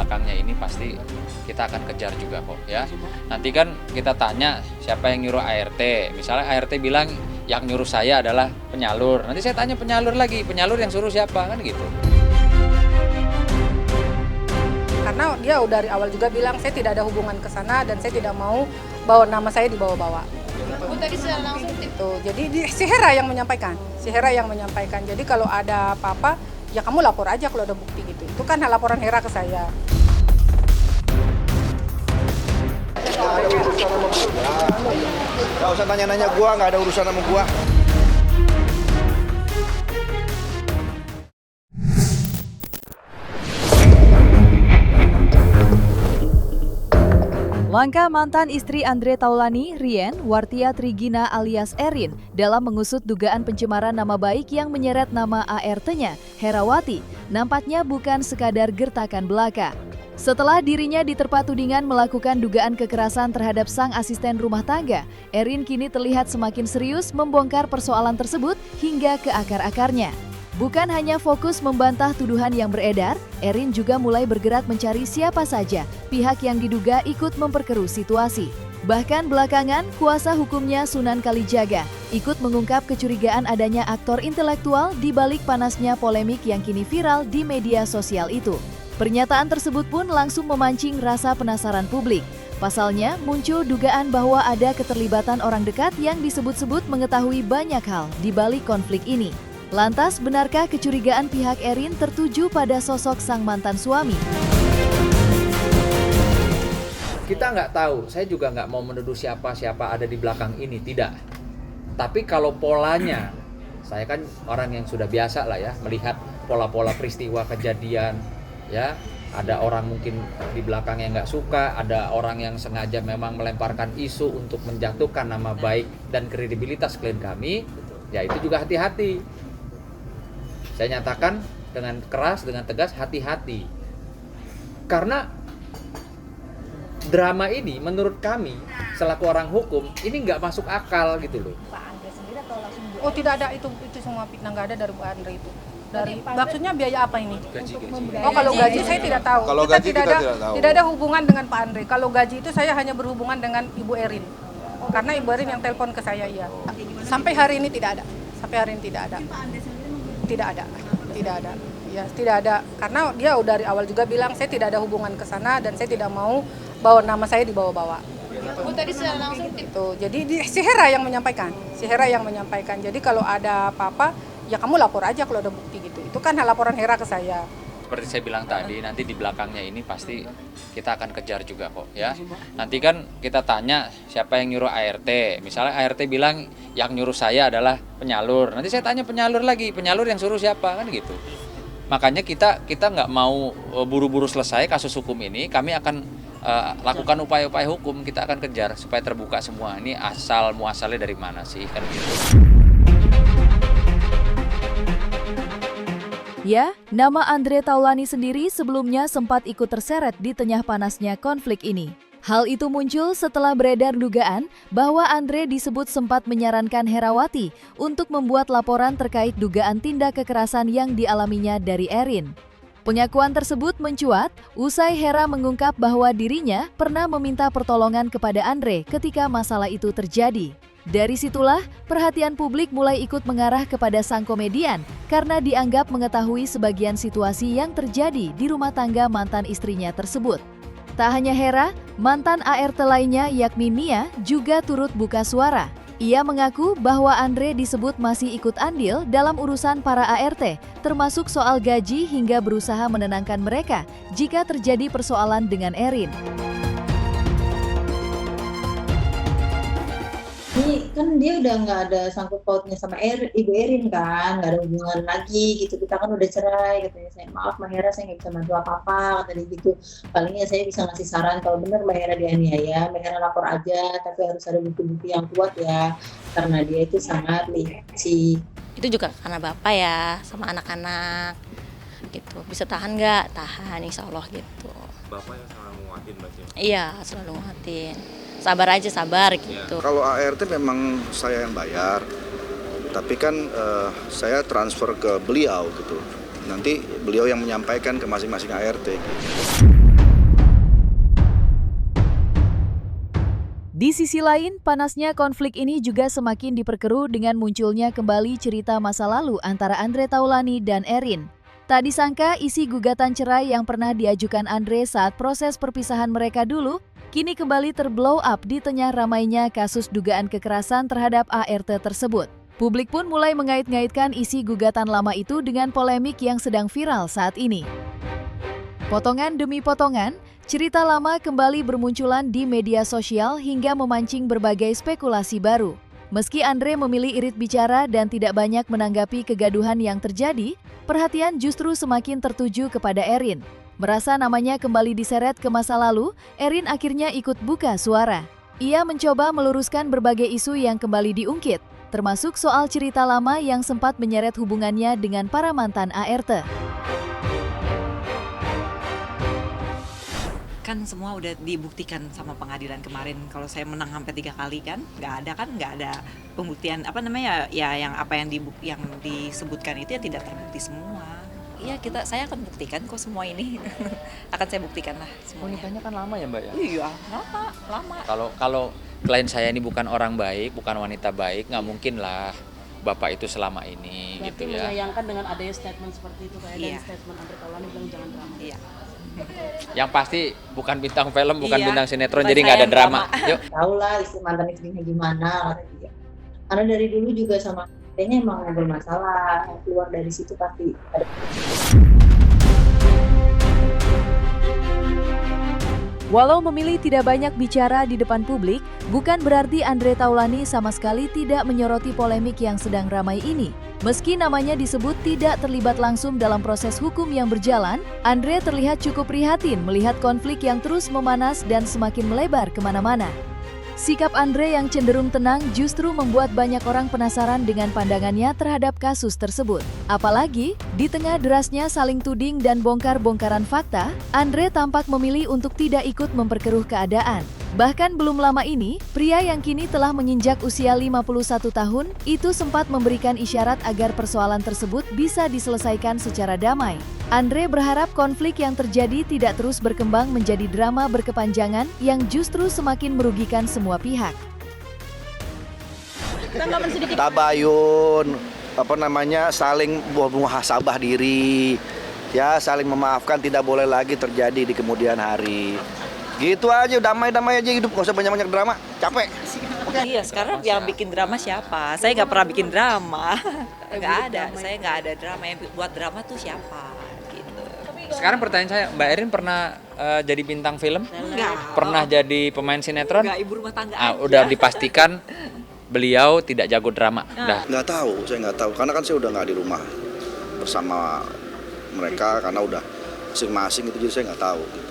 belakangnya ini pasti kita akan kejar juga kok ya. Nanti kan kita tanya siapa yang nyuruh ART. Misalnya ART bilang yang nyuruh saya adalah penyalur. Nanti saya tanya penyalur lagi, penyalur yang suruh siapa kan gitu. Karena dia dari awal juga bilang saya tidak ada hubungan ke sana dan saya tidak mau bawa nama saya dibawa-bawa. Oh, tadi secara langsung Itu. Jadi si Hera yang menyampaikan. Jadi kalau ada apa-apa ya kamu lapor aja kalau ada bukti gitu. Itu kan laporan Hera ke saya. Gak usah nanya-nanya gua, nggak ada urusan sama gua. Langkah mantan istri Andre Taulani, Rien, Wartia Trigina alias Erin, dalam mengusut dugaan pencemaran nama baik yang menyeret nama ART-nya, Herawati, nampaknya bukan sekadar gertakan belaka. Setelah dirinya diterpa tudingan melakukan dugaan kekerasan terhadap sang asisten rumah tangga, Erin kini terlihat semakin serius membongkar persoalan tersebut hingga ke akar-akarnya. Bukan hanya fokus membantah tuduhan yang beredar, Erin juga mulai bergerak mencari siapa saja pihak yang diduga ikut memperkeruh situasi. Bahkan belakangan, kuasa hukumnya Sunan Kalijaga ikut mengungkap kecurigaan adanya aktor intelektual di balik panasnya polemik yang kini viral di media sosial itu. Pernyataan tersebut pun langsung memancing rasa penasaran publik. Pasalnya, muncul dugaan bahwa ada keterlibatan orang dekat yang disebut-sebut mengetahui banyak hal di balik konflik ini. Lantas, benarkah kecurigaan pihak Erin tertuju pada sosok sang mantan suami? Kita nggak tahu, saya juga nggak mau menuduh siapa ada di belakang ini, tidak. Tapi kalau polanya, saya kan orang yang sudah biasa lah ya, melihat pola-pola peristiwa kejadian, ya. Ada orang mungkin di belakang yang nggak suka, ada orang yang sengaja memang melemparkan isu untuk menjatuhkan nama baik dan kredibilitas klien kami, ya itu juga hati-hati. Saya nyatakan dengan keras, dengan tegas, hati-hati. Karena drama ini menurut kami selaku orang hukum ini nggak masuk akal gitu loh. Pak Andre sendiri atau langsung Bu? Oh tidak ada itu semua fitnah, nggak ada dari Bu Andre itu. Dari maksudnya biaya apa ini? Gaji. Oh kalau gaji saya tidak tahu. Kalau gaji kita tidak tahu. Tidak ada hubungan dengan Pak Andre. Kalau gaji itu saya hanya berhubungan dengan Ibu Erin. Karena Ibu Erin yang telepon ke saya iya. Sampai hari ini tidak ada. Tidak ada. Ya, tidak ada. Karena dia dari awal juga bilang saya tidak ada hubungan ke sana dan saya tidak mau bawa nama saya dibawa-bawa. Oh, tadi secara langsung Itu. Jadi si Hera yang menyampaikan. Jadi kalau ada apa-apa ya kamu lapor aja kalau ada bukti gitu. Itu kan laporan Hera ke saya. Seperti saya bilang tadi, nanti di belakangnya ini pasti kita akan kejar juga kok ya. Nanti kan kita tanya siapa yang nyuruh ART. Misalnya ART bilang yang nyuruh saya adalah penyalur. Nanti saya tanya penyalur lagi, penyalur yang suruh siapa kan gitu. Makanya kita nggak mau buru-buru selesai kasus hukum ini. Kami akan lakukan upaya-upaya hukum. Kita akan kejar supaya terbuka semua. Ini asal muasalnya dari mana sih kan gitu. Ya, nama Andre Taulani sendiri sebelumnya sempat ikut terseret di tengah panasnya konflik ini. Hal itu muncul setelah beredar dugaan bahwa Andre disebut sempat menyarankan Herawati untuk membuat laporan terkait dugaan tindak kekerasan yang dialaminya dari Erin. Pengakuan tersebut mencuat usai Hera mengungkap bahwa dirinya pernah meminta pertolongan kepada Andre ketika masalah itu terjadi. Dari situlah, perhatian publik mulai ikut mengarah kepada sang komedian karena dianggap mengetahui sebagian situasi yang terjadi di rumah tangga mantan istrinya tersebut. Tak hanya Hera, mantan ART lainnya yakni Mia juga turut buka suara. Ia mengaku bahwa Andre disebut masih ikut andil dalam urusan para ART, termasuk soal gaji hingga berusaha menenangkan mereka jika terjadi persoalan dengan Erin. Ini kan dia udah nggak ada sangkut pautnya sama Ibu Erin kan, nggak ada hubungan lagi gitu. Kita kan udah cerai, katanya saya maaf Mbak Hera saya nggak bisa bantu apa-apa, kata dia gitu. Palingnya saya bisa ngasih saran kalau benar Mbak Hera dianiaya, Mbak Hera lapor aja, tapi harus ada bukti-bukti yang kuat ya, karena dia itu sangat licik. Itu juga karena bapak ya, sama anak-anak gitu. Bisa tahan nggak? Tahan, insya Allah gitu. Bapak yang selalu nguatin berarti? Iya, selalu nguatin. Sabar aja, sabar gitu. Kalau ART memang saya yang bayar, tapi kan saya transfer ke beliau gitu. Nanti beliau yang menyampaikan ke masing-masing ART. Di sisi lain, panasnya konflik ini juga semakin diperkeruh dengan munculnya kembali cerita masa lalu antara Andre Taulani dan Erin. Tak disangka isi gugatan cerai yang pernah diajukan Andre saat proses perpisahan mereka dulu, kini kembali terblow up di tengah ramainya kasus dugaan kekerasan terhadap ART tersebut. Publik pun mulai mengait-ngaitkan isi gugatan lama itu dengan polemik yang sedang viral saat ini. Potongan demi potongan, cerita lama kembali bermunculan di media sosial hingga memancing berbagai spekulasi baru. Meski Andre memilih irit bicara dan tidak banyak menanggapi kegaduhan yang terjadi, perhatian justru semakin tertuju kepada Erin. Merasa namanya kembali diseret ke masa lalu, Erin akhirnya ikut buka suara. Ia mencoba meluruskan berbagai isu yang kembali diungkit, termasuk soal cerita lama yang sempat menyeret hubungannya dengan para mantan ART. Kan semua udah dibuktikan sama pengadilan kemarin. Kalau saya menang sampai 3 kali kan, nggak ada pembuktian yang disebutkan itu ya tidak terbukti semua. Iya, saya akan buktikan kok semua ini. Akan saya buktikan lah semuanya. Nikahnya kan lama ya Mbak ya? Iya, lama. Kalau klien saya ini bukan orang baik, bukan wanita baik, nggak mungkin lah Bapak itu selama ini. Berarti gitu ya. menyayangkan dengan adanya statement seperti itu kayak Iya. dan statement Andre Taulani bilang jangan drama. Iya. Yang pasti bukan bintang film, bukan Iya, bintang sinetron, bukan jadi nggak ada saya yang drama. Yuk. Tahu lah mantan istrinya gimana kata dia. Karena dari dulu juga sama kayaknya emang nggak bermasalah. Keluar dari situ pasti ada. Walau memilih tidak banyak bicara di depan publik, bukan berarti Andre Taulani sama sekali tidak menyoroti polemik yang sedang ramai ini. Meski namanya disebut tidak terlibat langsung dalam proses hukum yang berjalan, Andre terlihat cukup prihatin melihat konflik yang terus memanas dan semakin melebar kemana-mana. Sikap Andre yang cenderung tenang justru membuat banyak orang penasaran dengan pandangannya terhadap kasus tersebut. Apalagi, di tengah derasnya saling tuding dan bongkar-bongkaran fakta, Andre tampak memilih untuk tidak ikut memperkeruh keadaan. Bahkan belum lama ini, pria yang kini telah menginjak usia 51 tahun itu sempat memberikan isyarat agar persoalan tersebut bisa diselesaikan secara damai. Andre berharap konflik yang terjadi tidak terus berkembang menjadi drama berkepanjangan yang justru semakin merugikan semua pihak. Tabayun, saling muhasabah diri, ya saling memaafkan, tidak boleh lagi terjadi di kemudian hari. Gitu aja, damai-damai aja hidup, nggak usah banyak-banyak drama, capek. Iya, sekarang yang bikin drama siapa? Saya nggak pernah bikin drama. Nggak ada, saya nggak ada drama. Yang buat drama tuh siapa? Gitu. Sekarang pertanyaan saya, Mbak Erin pernah jadi bintang film? Enggak. Pernah jadi pemain sinetron? Enggak, ibu rumah tangga aja. Udah dipastikan beliau tidak jago drama. Udah. Nggak tahu, saya nggak tahu, karena kan saya udah nggak di rumah bersama mereka, karena udah masing-masing itu, jadi saya nggak tahu. Gitu.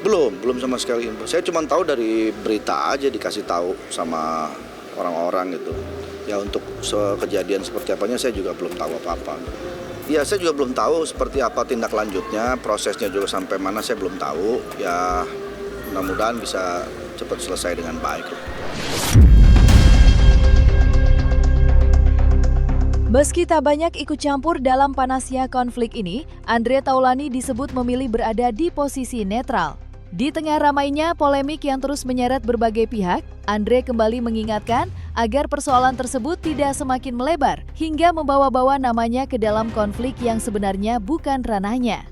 Belum sama sekali. Saya cuma tahu dari berita aja, dikasih tahu sama orang-orang gitu. Ya untuk kejadian seperti apanya saya juga belum tahu apa-apa. Ya saya juga belum tahu seperti apa tindak lanjutnya, prosesnya juga sampai mana saya belum tahu. Ya mudah-mudahan bisa cepat selesai dengan baik. Meski tak banyak ikut campur dalam panasnya konflik ini, Andre Taulani disebut memilih berada di posisi netral. Di tengah ramainya polemik yang terus menyeret berbagai pihak, Andre kembali mengingatkan agar persoalan tersebut tidak semakin melebar hingga membawa-bawa namanya ke dalam konflik yang sebenarnya bukan ranahnya.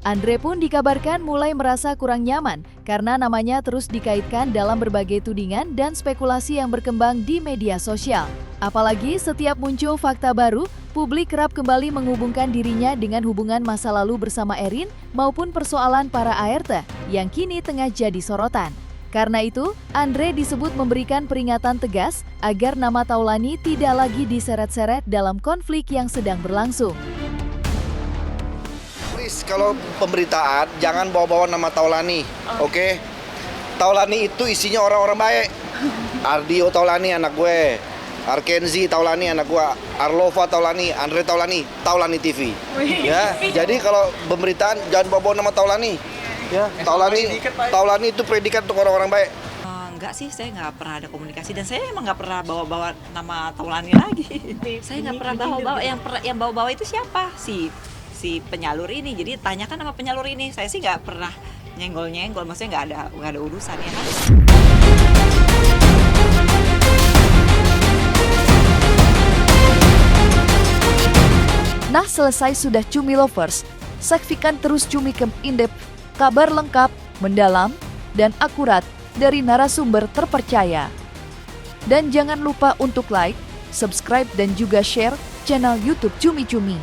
Andre pun dikabarkan mulai merasa kurang nyaman karena namanya terus dikaitkan dalam berbagai tudingan dan spekulasi yang berkembang di media sosial. Apalagi setiap muncul fakta baru, publik kerap kembali menghubungkan dirinya dengan hubungan masa lalu bersama Erin maupun persoalan para ART yang kini tengah jadi sorotan. Karena itu, Andre disebut memberikan peringatan tegas agar nama Taulani tidak lagi diseret-seret dalam konflik yang sedang berlangsung. Please, kalau pemberitaan jangan bawa-bawa nama Taulani, oke? Taulani itu isinya orang-orang baik. Ardio Taulani anak gue. Arkenzi Taulani anak gua, Arlova Taulani, Andre Taulani, Taulani TV. Ya, jadi kalau pemberitaan jangan bawa nama Taulani. Ya, Taulani itu predikat untuk orang-orang baik. Enggak sih, saya nggak pernah ada komunikasi dan saya emang nggak pernah bawa-bawa nama Taulani lagi. Saya nggak pernah bawa-bawa. Yang bawa-bawa itu siapa? Si penyalur ini. Jadi tanyakan sama penyalur ini. Saya sih nggak pernah nyenggol-nyenggol. Maksudnya nggak ada urusan ya kan. Nah, selesai sudah Cumi Lovers. Saksikan terus Cumi Camp In-Depth, kabar lengkap, mendalam, dan akurat dari narasumber terpercaya. Dan jangan lupa untuk like, subscribe, dan juga share channel YouTube Cumi Cumi.